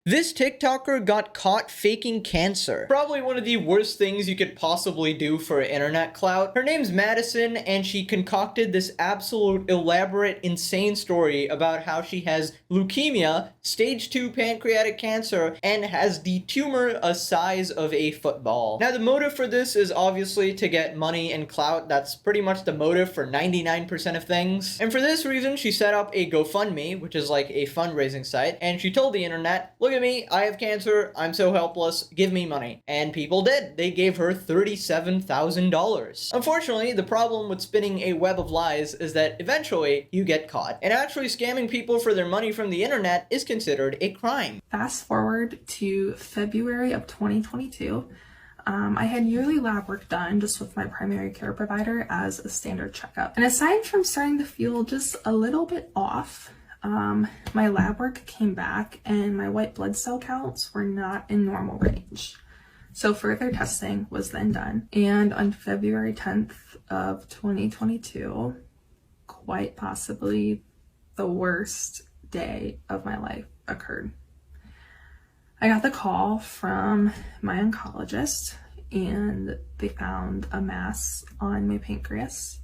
This TikToker got caught faking cancer. Probably one of the worst things you could possibly do for internet clout. Her name's Madison, and she concocted this absolute elaborate, insane story about how she has leukemia, stage 2 pancreatic cancer, and has the tumor a size of a football. Now, the motive for this is obviously to get money and clout. That's pretty much the motive for 99% of things. And for this reason, she set up a GoFundMe, which is like a fundraising site, and she told the internet, look at me, I have cancer, I'm so helpless, give me money. And people did. They gave her $37,000. Unfortunately, the problem with spinning a web of lies is that eventually you get caught. And actually scamming people for their money from the internet is considered a crime. Fast forward to February of 2022. I had yearly lab work done just with my primary care provider as a standard checkup. And aside from starting to feel just a little bit off, my lab work came back and my white blood cell counts were not in normal range. So further testing was then done. And on February 10th of 2022, quite possibly the worst day of my life occurred. I got the call from my oncologist and they found a mass on my pancreas.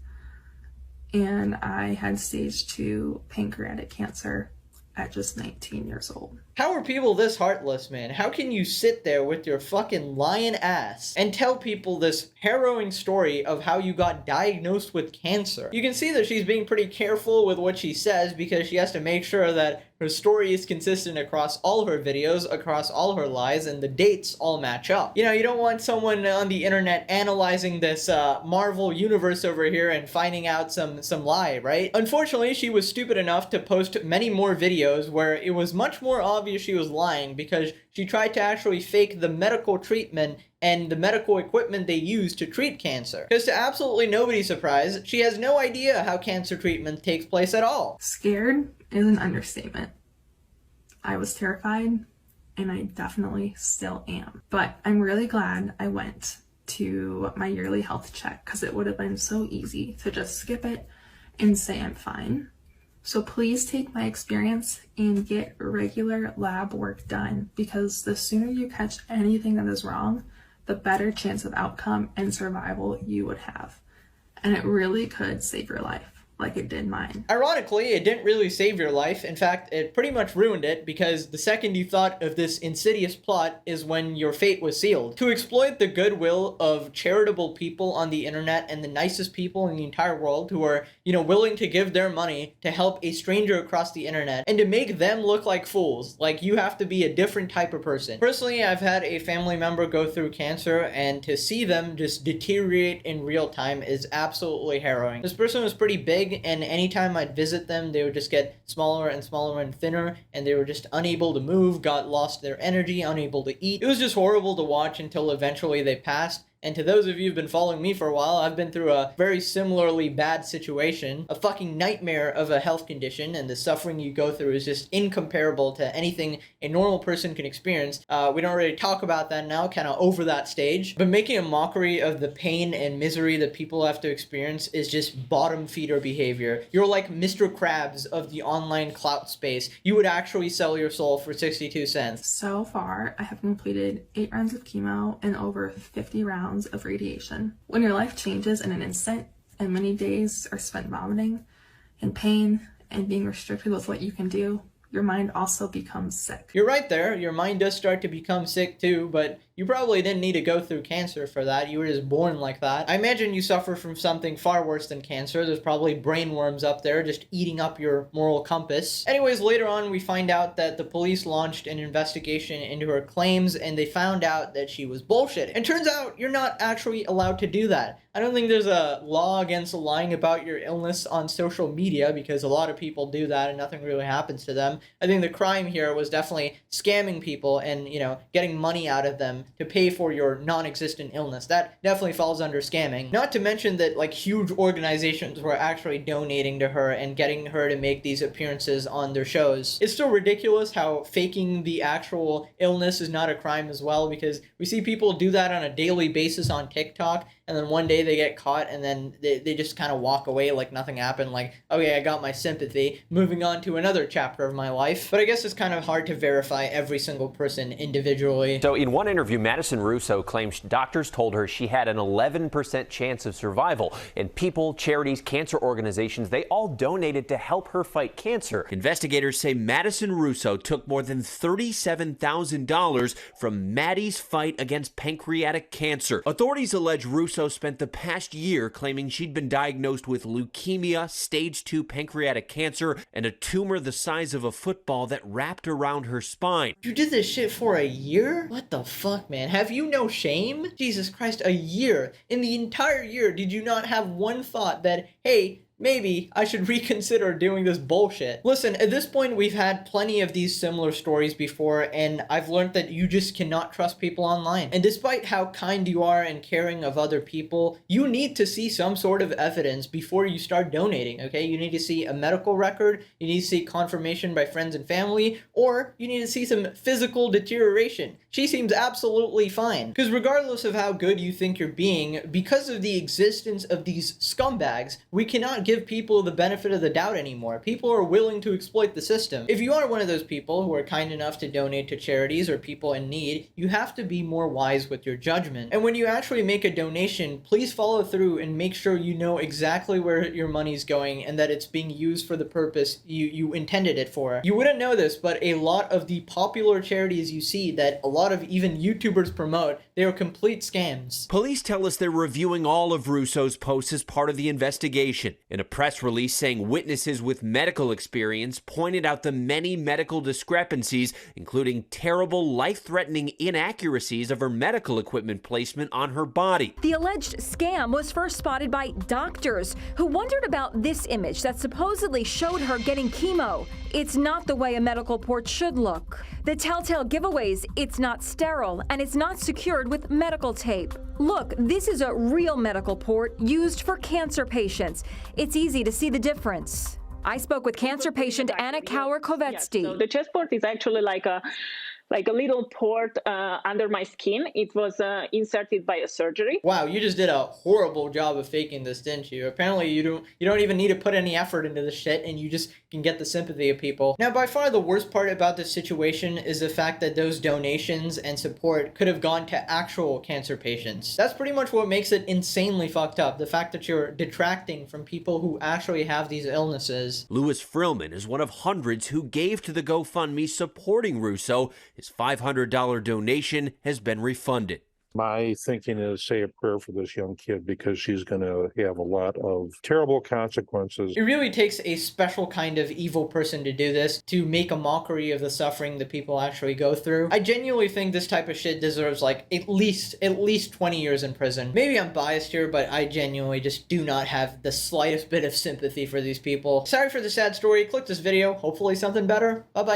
And I had stage 2 pancreatic cancer at just 19 years old. How are people this heartless, man? How can you sit there with your fucking lying ass and tell people this harrowing story of how you got diagnosed with cancer? You can see that she's being pretty careful with what she says because she has to make sure that her story is consistent across all her videos, across all her lies, and the dates all match up. You know, you don't want someone on the internet analyzing this Marvel universe over here and finding out some lie, right? Unfortunately, she was stupid enough to post many more videos where it was much more obvious she was lying because she tried to actually fake the medical treatment and the medical equipment they use to treat cancer. Because to absolutely nobody's surprise, she has no idea how cancer treatment takes place at all. Scared is an understatement. I was terrified, and I definitely still am. But I'm really glad I went to my yearly health check because it would have been so easy to just skip it and say I'm fine. So please take my experience and get regular lab work done because the sooner you catch anything that is wrong, the better chance of outcome and survival you would have. And it really could save your life, like it did mine. Ironically, it didn't really save your life. In fact, it pretty much ruined it because the second you thought of this insidious plot is when your fate was sealed. To exploit the goodwill of charitable people on the internet and the nicest people in the entire world who are, willing to give their money to help a stranger across the internet and to make them look like fools. Like, you have to be a different type of person. Personally, I've had a family member go through cancer, and to see them just deteriorate in real time is absolutely harrowing. This person was pretty big, and anytime I'd visit them, they would just get smaller and smaller and thinner, and they were just unable to move, got lost their energy, unable to eat. It was just horrible to watch until eventually they passed. And to those of you who've been following me for a while, I've been through a very similarly bad situation, a fucking nightmare of a health condition, and the suffering you go through is just incomparable to anything a normal person can experience. We don't really talk about that now, kind of over that stage, but making a mockery of the pain and misery that people have to experience is just bottom feeder behavior. You're like Mr. Krabs of the online clout space. You would actually sell your soul for 62 cents. So far, I have completed 8 rounds of chemo and over 50 rounds of radiation. When your life changes in an instant and many days are spent vomiting and pain and being restricted with what you can do, your mind also becomes sick. You're right there. Your mind does start to become sick too, but you probably didn't need to go through cancer for that. You were just born like that. I imagine you suffer from something far worse than cancer. There's probably brain worms up there just eating up your moral compass. Anyways, later on we find out that the police launched an investigation into her claims and they found out that she was bullshitting. And turns out you're not actually allowed to do that. I don't think there's a law against lying about your illness on social media because a lot of people do that and nothing really happens to them. I think the crime here was definitely scamming people and, getting money out of them to pay for your non-existent illness. That definitely falls under scamming. Not to mention that huge organizations were actually donating to her and getting her to make these appearances on their shows. It's still ridiculous how faking the actual illness is not a crime as well, because we see people do that on a daily basis on TikTok, and then one day they get caught, and then they just kind of walk away like nothing happened, like, okay, I got my sympathy, moving on to another chapter of my life. But I guess it's kind of hard to verify every single person individually. So in one interview, Madison Russo claims doctors told her she had an 11% chance of survival, and people, charities, cancer organizations, they all donated to help her fight cancer. Investigators say Madison Russo took more than $37,000 from Maddie's fight against pancreatic cancer. Authorities allege Russo spent the past year claiming she'd been diagnosed with leukemia, stage 2 pancreatic cancer, and a tumor the size of a football that wrapped around her spine. You did this shit for a year? What the fuck, man? Have you no shame? Jesus Christ, a year. In the entire year, did you not have one thought that, hey, maybe I should reconsider doing this bullshit? Listen, at this point, we've had plenty of these similar stories before, and I've learned that you just cannot trust people online. And despite how kind you are and caring of other people, you need to see some sort of evidence before you start donating, okay? You need to see a medical record, you need to see confirmation by friends and family, or you need to see some physical deterioration. She seems absolutely fine. Because regardless of how good you think you're being, because of the existence of these scumbags, we cannot give people the benefit of the doubt anymore. People are willing to exploit the system. If you are one of those people who are kind enough to donate to charities or people in need, you have to be more wise with your judgment. And when you actually make a donation, please follow through and make sure you know exactly where your money's going and that it's being used for the purpose you intended it for. You wouldn't know this, but a lot of the popular charities you see that a lot of even YouTubers promote, they are complete scams. Police tell us they're reviewing all of Russo's posts as part of the investigation. In a press release saying witnesses with medical experience pointed out the many medical discrepancies, including terrible, life-threatening inaccuracies of her medical equipment placement on her body. The alleged scam was first spotted by doctors who wondered about this image that supposedly showed her getting chemo. It's not the way a medical port should look. The telltale giveaways, it's not sterile and it's not secured with medical tape. Look, this is a real medical port used for cancer patients. It's easy to see the difference. I spoke with cancer patient Anna Kauer-Kovetsky. So the chest port is actually like a little port under my skin. It was inserted by a surgery. Wow, you just did a horrible job of faking this, didn't you? Apparently you don't even need to put any effort into this shit, and you just can get the sympathy of people. Now, by far the worst part about this situation is the fact that those donations and support could have gone to actual cancer patients. That's pretty much what makes it insanely fucked up, the fact that you're detracting from people who actually have these illnesses. Louis Frillman is one of hundreds who gave to the GoFundMe supporting Russo. His $500 donation has been refunded. My thinking is say a prayer for this young kid because she's going to have a lot of terrible consequences. It really takes a special kind of evil person to do this, to make a mockery of the suffering that people actually go through. I genuinely think this type of shit deserves like at least 20 years in prison. Maybe I'm biased here, but I genuinely just do not have the slightest bit of sympathy for these people. Sorry for the sad story. Click this video. Hopefully something better. Bye-bye.